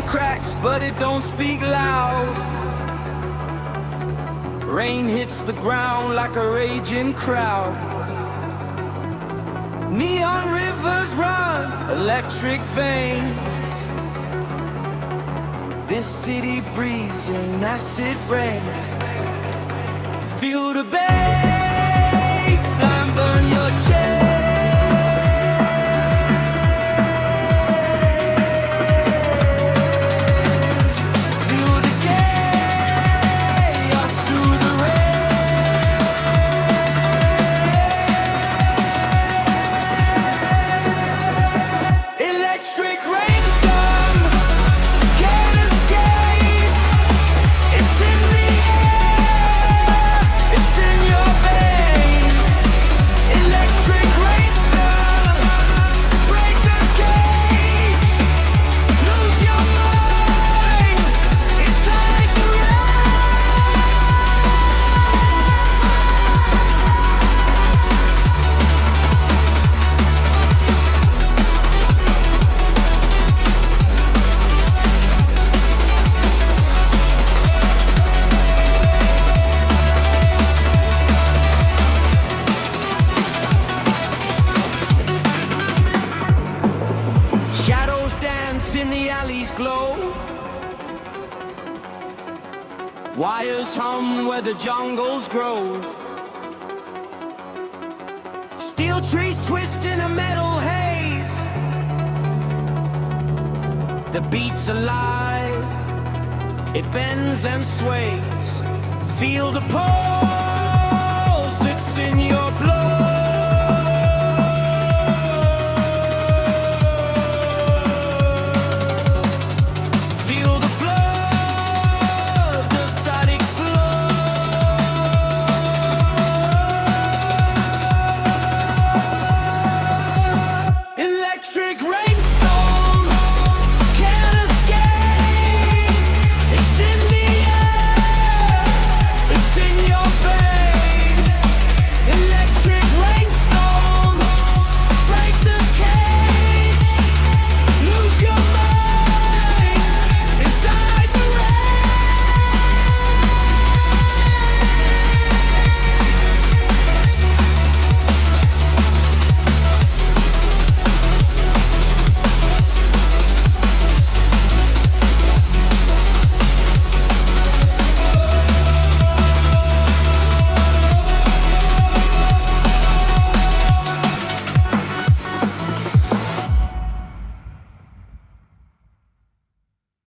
cracks, but it don't speak loud. Rain hits the ground like a raging crowd. Neon rivers run electric veins. This city breathes in acid rain. Feel the bass line burn your chest. In the alleys glow, wires hum where the jungles grow. Steel trees twist in a metal haze. The beat's alive, it bends and sways. Feel the pull.